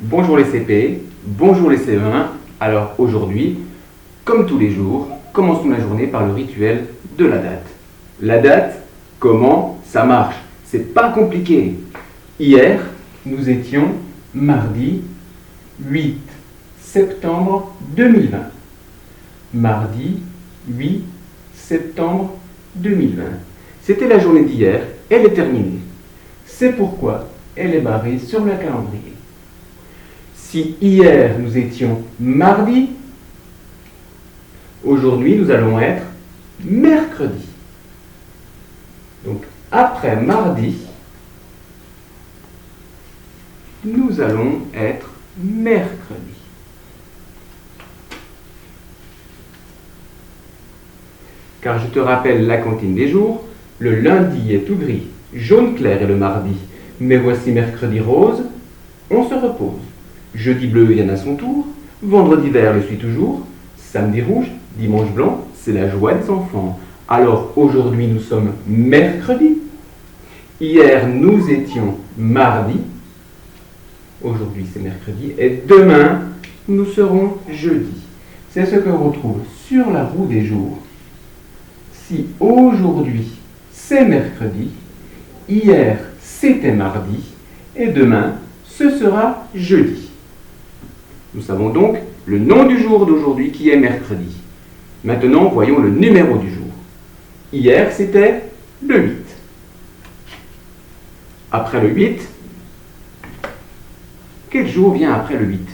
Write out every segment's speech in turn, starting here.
Bonjour les CP, bonjour les CE1. Alors aujourd'hui, comme tous les jours, commençons la journée par le rituel de la date. La date, comment ça marche? C'est pas compliqué. Hier, nous étions mardi 8 septembre 2020. Mardi 8 septembre 2020. C'était la journée d'hier, elle est terminée. C'est pourquoi elle est barrée sur le calendrier. Si hier nous étions mardi, aujourd'hui nous allons être mercredi. Donc après mardi, nous allons être mercredi. Car je te rappelle la comptine des jours, le lundi est tout gris, jaune clair est le mardi, mais voici mercredi rose, on se repose. Jeudi bleu, il y en a son tour, vendredi vert le suit toujours, samedi rouge, dimanche blanc, c'est la joie des enfants. Alors aujourd'hui nous sommes mercredi, hier nous étions mardi, aujourd'hui c'est mercredi, et demain nous serons jeudi. C'est ce que l'on retrouve sur la roue des jours. Si aujourd'hui c'est mercredi, hier c'était mardi, et demain ce sera jeudi. Nous savons donc le nom du jour d'aujourd'hui qui est mercredi. Maintenant, voyons le numéro du jour. Hier, c'était le 8. Après le 8, quel jour vient après le 8?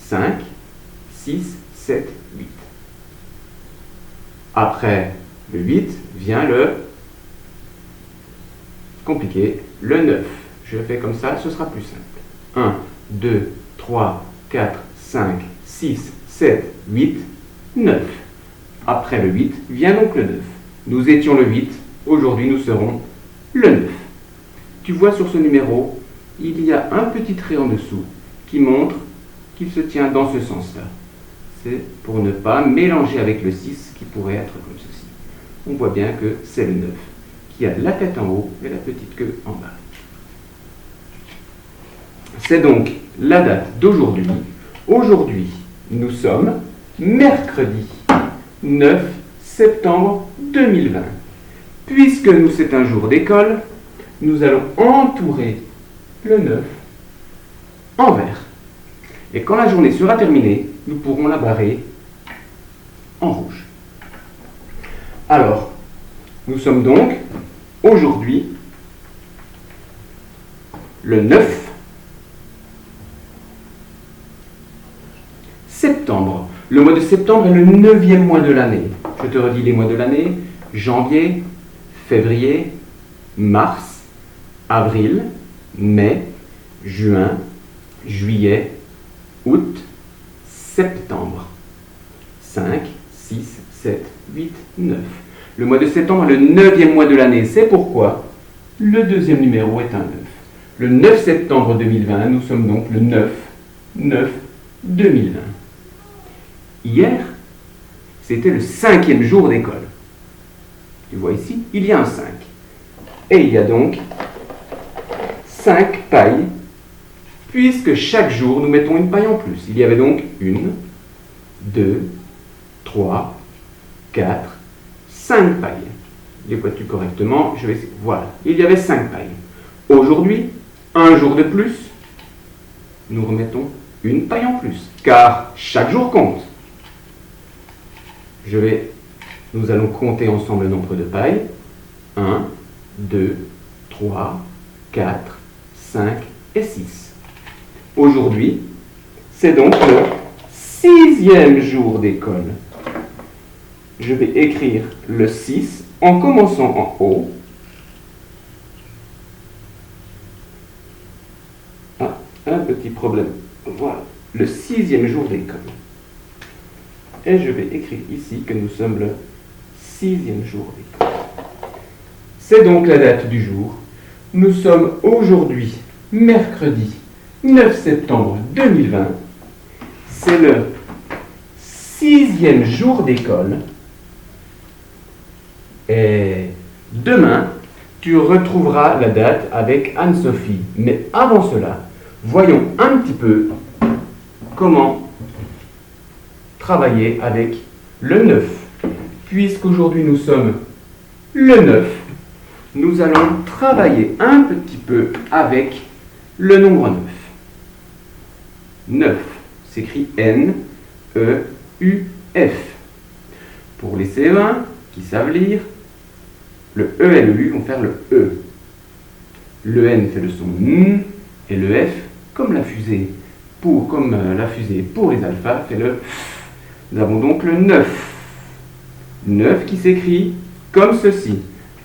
5, 6, 7, 8. Après le 8 vient le compliqué, le 9. Je le fais comme ça, ce sera plus simple. 1, 2, 3, 4, 5, 6, 7, 8, 9. Après le 8 vient donc le 9. Nous étions le 8, aujourd'hui nous serons le 9. Tu vois sur ce numéro, il y a un petit trait en dessous qui montre qu'il se tient dans ce sens-là. C'est pour ne pas mélanger avec le 6 qui pourrait être comme ceci. On voit bien que c'est le 9 qui a la tête en haut et la petite queue en bas. C'est donc la date d'aujourd'hui. Aujourd'hui, nous sommes mercredi 9 septembre 2020. Puisque c'est un jour d'école, nous allons entourer le 9 en vert. Et quand la journée sera terminée, nous pourrons la barrer en rouge. Alors, nous sommes donc aujourd'hui le 9 septembre. Le mois de septembre est le 9e mois de l'année. Je te redis les mois de l'année: janvier, février, mars, avril, mai, juin, juillet, août, septembre. 5, 6, 7, 8, 9. Le mois de septembre est le 9e mois de l'année. C'est pourquoi le deuxième numéro est un 9. Le 9 septembre 2020, nous sommes donc le 9/9/2020. Hier, c'était le 5e jour d'école. Tu vois ici, il y a un 5. Et il y a donc 5 pailles, puisque chaque jour, nous mettons une paille en plus. Il y avait donc 1, 2, 3, 4, 5 pailles. Les vois-tu correctement? Je vais essayer. Voilà, il y avait 5 pailles. Aujourd'hui, un jour de plus, nous remettons une paille en plus, car chaque jour compte. Nous allons compter ensemble le nombre de pailles. 1, 2, 3, 4, 5 et 6. Aujourd'hui, c'est donc le 6e jour d'école. Je vais écrire le 6 en commençant en haut. Ah, un petit problème. Voilà, le 6e jour d'école. Et je vais écrire ici que nous sommes le 6e jour d'école. C'est donc la date du jour. Nous sommes aujourd'hui, mercredi 9 septembre 2020. C'est le 6e jour d'école. Et demain, tu retrouveras la date avec Anne-Sophie. Mais avant cela, voyons un petit peu comment travailler avec le 9. Puisqu'aujourd'hui nous sommes le 9, nous allons travailler un petit peu avec le nombre 9. 9 s'écrit N-E-U-F. Pour les CE1 qui savent lire, le E et le U vont faire le E. Le N fait le son N et le F, comme la fusée pour les alphas, fait le F. Nous avons donc le 9. 9 qui s'écrit comme ceci.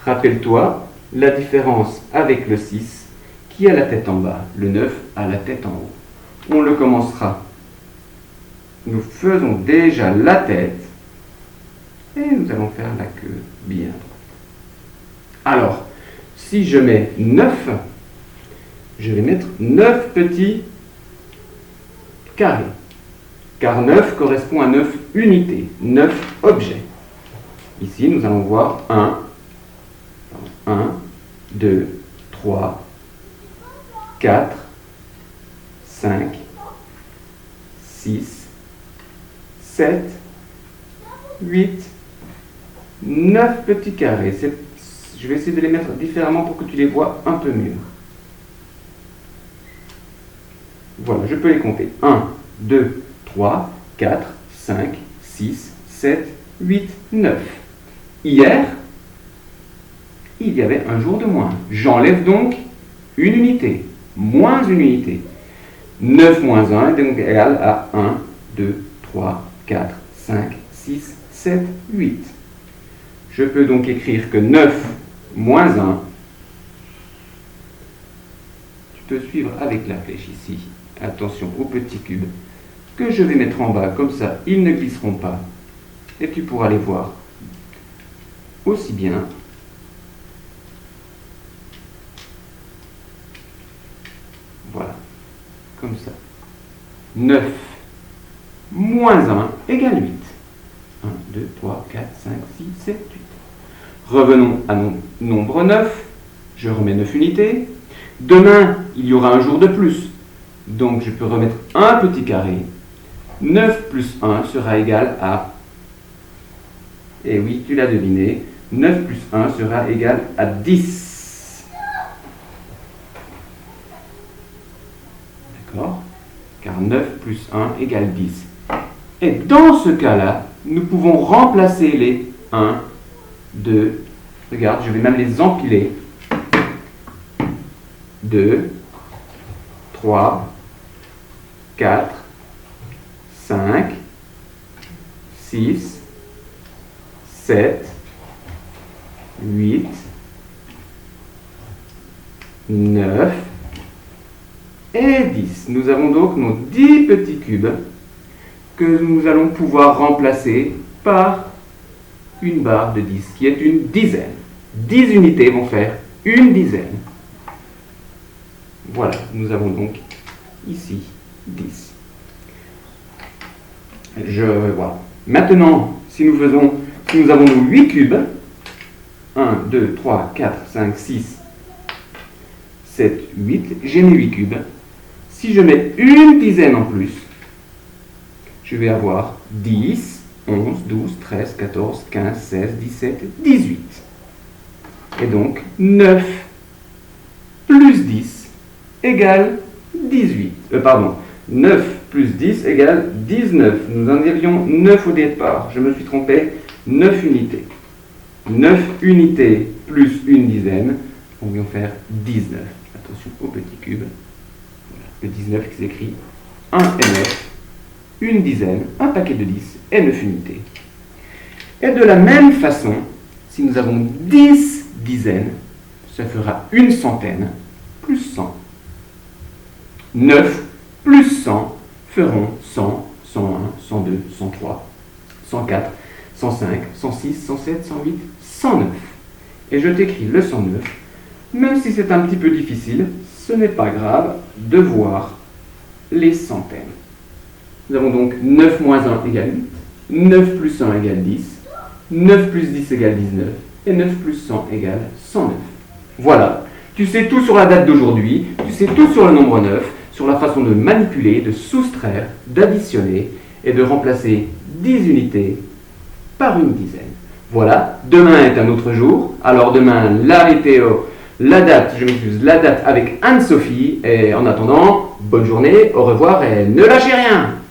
Rappelle-toi la différence avec le 6 qui a la tête en bas. Le 9 a la tête en haut. On le commencera. Nous faisons déjà la tête et nous allons faire la queue bien droite. Alors, si je mets 9, je vais mettre 9 petits carrés. Car 9 correspond à 9 unités, 9 objets. Ici, nous allons voir 1, 2, 3, 4, 5, 6, 7, 8, 9 petits carrés. Je vais essayer de les mettre différemment pour que tu les vois un peu mieux. Voilà, je peux les compter. 1, 2, 3, 4, 5, 6, 7, 8, 9. Hier, il y avait un jour de moins. J'enlève donc une unité, moins une unité. 9 moins 1 est donc égal à 1, 2, 3, 4, 5, 6, 7, 8. Je peux donc écrire que 9 moins 1, tu peux suivre avec la flèche ici. Attention aux petits cubes que je vais mettre en bas, comme ça ils ne glisseront pas. Et tu pourras les voir aussi bien. Voilà, comme ça. 9 moins 1 égale 8. 1, 2, 3, 4, 5, 6, 7, 8. Revenons à mon nombre 9. Je remets 9 unités. Demain, il y aura un jour de plus. Donc, je peux remettre un petit carré. 9 plus 1 sera égal à... Et oui, tu l'as deviné. 9 plus 1 sera égal à 10. D'accord? Car 9 plus 1 égale 10. Et dans ce cas-là, nous pouvons remplacer les 1, 2, regarde, je vais même les empiler. 2, 3, 4, 5, 6, 7, 8, 9 et 10. Nous avons donc nos 10 petits cubes que nous allons pouvoir remplacer par une barre de 10 qui est une dizaine. 10 unités vont faire une dizaine. Voilà, nous avons donc ici 10. Voilà. Maintenant, si nous avons nos 8 cubes, 1, 2, 3, 4, 5, 6, 7, 8, j'ai mes 8 cubes. Si je mets une dizaine en plus, je vais avoir 10, 11, 12, 13, 14, 15, 16, 17, 18. Et donc, 9 plus 10 égale 18. 9 plus 10 égale 19. Nous en avions 9 au départ. Je me suis trompé. 9 unités. 9 unités plus une dizaine, on vient faire 19. Attention au petit cube. Voilà, le 19 qui s'écrit 1 et 9, une dizaine, un paquet de 10 et 9 unités. Et de la même façon, si nous avons 10 dizaines, ça fera une centaine plus 100. 9 plus 100 feront 100, 101, 102, 103, 104, 105, 106, 107, 108, 109. Et je t'écris le 109. Même si c'est un petit peu difficile, ce n'est pas grave de voir les centaines. Nous avons donc 9 moins 1 égale 8, 9 plus 1 égale 10, 9 plus 10 égale 19, et 9 plus 100 égale 109. Voilà, tu sais tout sur la date d'aujourd'hui, tu sais tout sur le nombre 9. sur la façon de manipuler, de soustraire, d'additionner et de remplacer 10 unités par une dizaine. Voilà, demain est un autre jour. Alors demain, la météo, la date avec Anne-Sophie. Et en attendant, bonne journée, au revoir et ne lâchez rien!